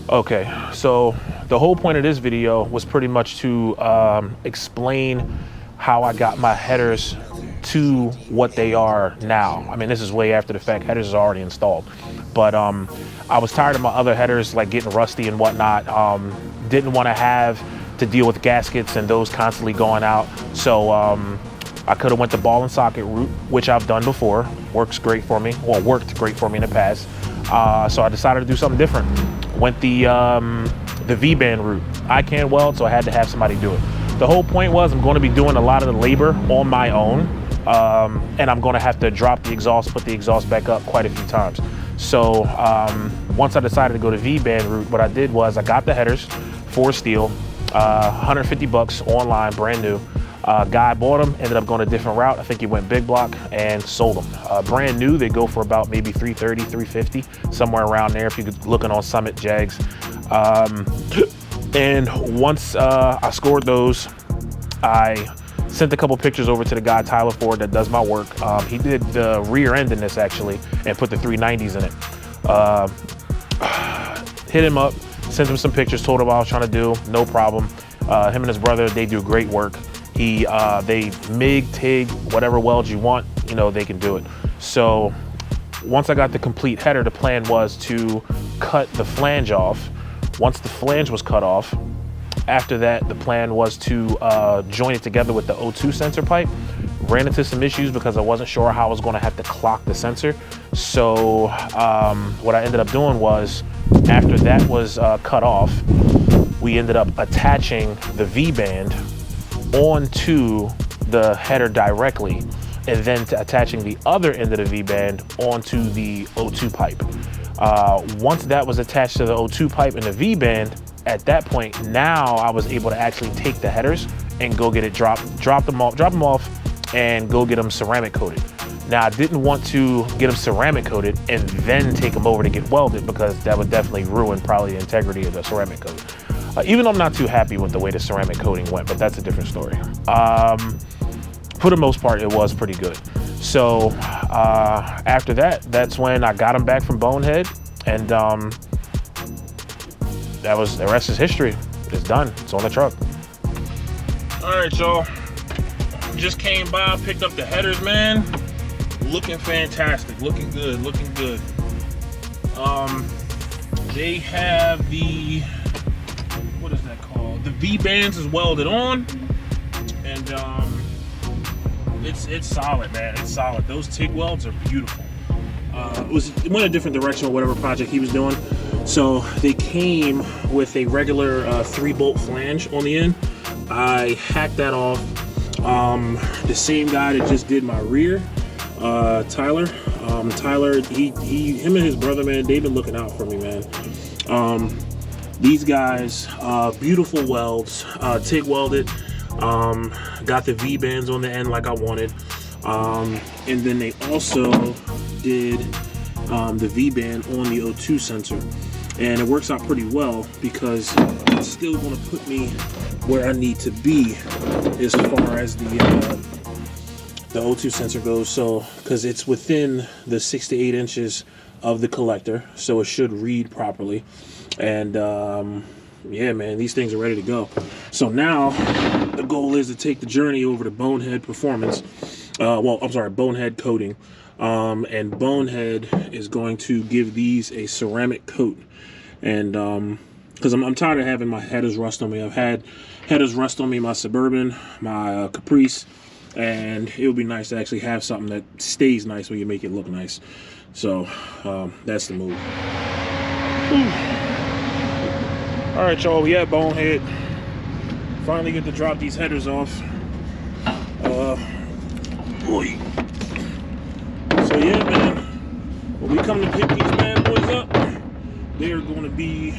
Okay, so the whole point of this video was pretty much to explain how I got my headers to what they are now. I mean, this is way after the fact. Headers is already installed, but I was tired of my other headers like getting rusty and whatnot. Didn't want to have to deal with gaskets and those constantly going out. So I could have went the ball and socket route, which I've done before. Works great for me. Well, worked great for me in the past. So I decided to do something different. Went the V-band route. I can't weld, so I had to have somebody do it. The whole point was I'm going to be doing a lot of the labor on my own, and I'm going to have to drop the exhaust, put the exhaust back up quite a few times. So once I decided to go the V-band route, what I did was I got the headers for steel, 150 bucks online, brand new. Guy bought them, ended up going a different route. I think he went big block and sold them. Brand new, they go for about maybe 330, 350, somewhere around there if you're looking on Summit Jags. And once I scored those, I sent a couple pictures over to the guy, Tyler Ford, that does my work. He did the rear end in this actually and put the 390s in it. Hit him up, sent him some pictures, told him what I was trying to do, no problem. Him and his brother, they do great work. They MIG, TIG, whatever welds you want, you know, they can do it. So once I got the complete header, the plan was to cut the flange off. Once the flange was cut off, after that, the plan was to join it together with the O2 sensor pipe. Ran into some issues because I wasn't sure how I was going to have to clock the sensor. So what I ended up doing was, after that was cut off, we ended up attaching the V-band onto the header directly, and then attaching the other end of the V-band onto the O2 pipe. Once that was attached to the O2 pipe and the V-band, at that point, now I was able to actually take the headers and go get it drop them off and go get them ceramic coated. Now, I didn't want to get them ceramic coated and then take them over to get welded, because that would definitely ruin probably the integrity of the ceramic coat. Even though I'm not too happy with the way the ceramic coating went, but that's a different story. For the most part, it was pretty good. So after that, that's when I got them back from Bonehead, and that was, the rest is history. It's done. It's on the truck. All right, y'all. Just came by, picked up the headers, man. Looking fantastic. Looking good. Looking good. They have the, what is that called? The V-bands is welded on, and it's solid, man. It's solid. Those TIG welds are beautiful. It went a different direction with whatever project he was doing. So they came with a regular 3-bolt flange on the end. I hacked that off. The same guy that just did my rear, Tyler. Tyler, him and his brother, man, they've been looking out for me, man. These guys, beautiful welds, TIG welded. Got the V-bands on the end like I wanted. And then they also did the V-band on the O2 sensor. And it works out pretty well, because it's still going to put me where I need to be as far as the O2 sensor goes. So, because it's within the 6 to 8 inches of the collector, so it should read properly. And yeah, man, these things are ready to go. So now the goal is to take the journey over to Bonehead Performance. Well, I'm sorry, Bonehead Coating. And Bonehead is going to give these a ceramic coat. And because I'm tired of having my headers rust on me. I've had headers rust on me, my Suburban, my Caprice, and it would be nice to actually have something that stays nice when you make it look nice. So that's the move. All right, y'all, we at Bonehead. Finally get to drop these headers off. Boy. So yeah, man, when we come to pick these bad boys up, they are going to be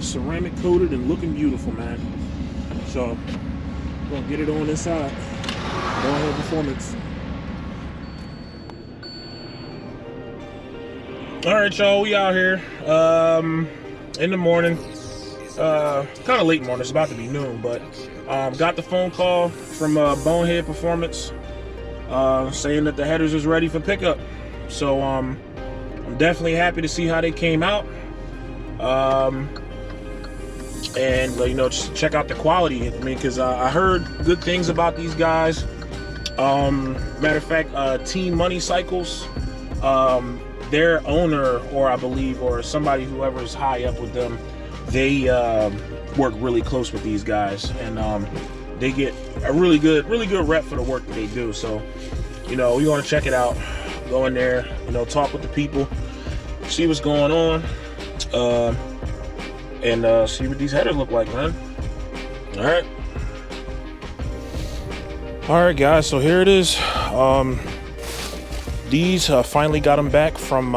ceramic coated and looking beautiful, man. So we're gonna get it on inside. Bonehead Performance. All right, y'all, we out here in the morning. Kind of late morning. It's about to be noon, but got the phone call from Bonehead Performance saying that the headers is ready for pickup. So I'm definitely happy to see how they came out. and you know, just check out the quality. I mean, because I heard good things about these guys. Matter of fact, Team Money Cycles, their owner, or I believe, or somebody, whoever's high up with them, they work really close with these guys, and they get a really good rep for the work that they do. So, you know, we want to check it out. Go in there, you know, talk with the people, see what's going on, and see what these headers look like, man. All right, guys. So here it is. These finally got them back from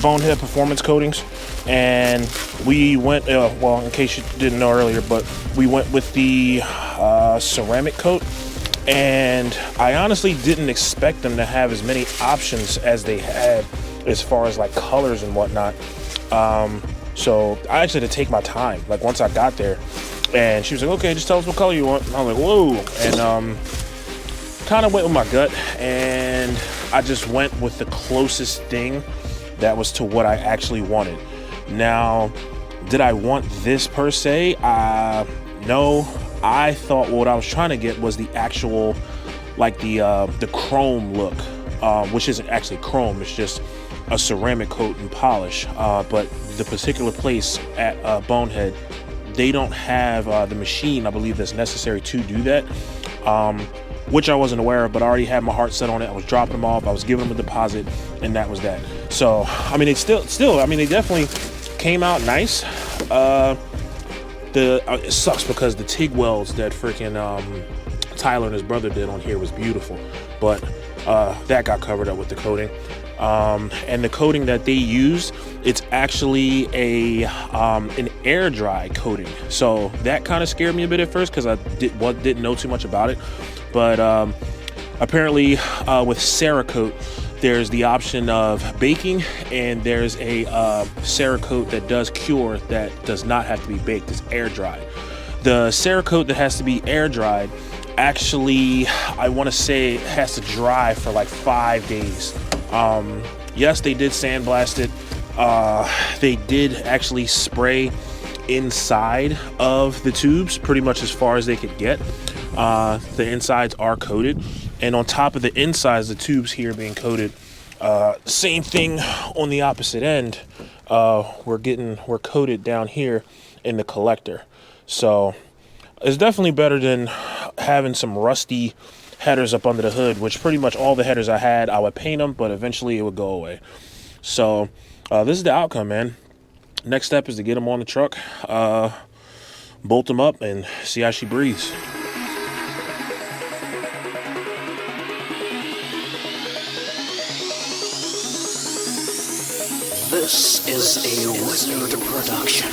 Bonehead Performance Coatings, and we went. Well, in case you didn't know earlier, but we went with the ceramic coat. And I honestly didn't expect them to have as many options as they had as far as like colors and whatnot. So I actually had to take my time. Like once I got there, and she was like, "Okay, just tell us what color you want." And I was like, "Whoa!" And kind of went with my gut, and I just went with the closest thing that was to what I actually wanted. Now, did I want this per se? No. I thought what I was trying to get was the actual, like the chrome look, which isn't actually chrome. It's just a ceramic coat and polish. But the particular place at Bonehead, they don't have the machine, I believe, that's necessary to do that, which I wasn't aware of. But I already had my heart set on it. I was dropping them off. I was giving them a deposit, and that was that. So I mean, they still, I mean, they definitely came out nice. It sucks because the TIG welds that freaking Tyler and his brother did on here was beautiful, but that got covered up with the coating. And the coating that they used, it's actually an air dry coating. So that kind of scared me a bit at first because I didn't know too much about it. But apparently with Cerakote, there's the option of baking, and there's a Cerakote that does cure that does not have to be baked. It's air dried. The Cerakote that has to be air dried, actually, I want to say it has to dry for like 5 days. Yes, they did sandblast it. They did actually spray inside of the tubes pretty much as far as they could get. The insides are coated, and on top of the insides, the tubes here being coated, same thing on the opposite end. We're coated down here in the collector. So it's definitely better than having some rusty headers up under the hood, which pretty much all the headers I had, I would paint them, but eventually it would go away. So this is the outcome, man. Next step is to get them on the truck, bolt them up, and see how she breathes. This is a welded production.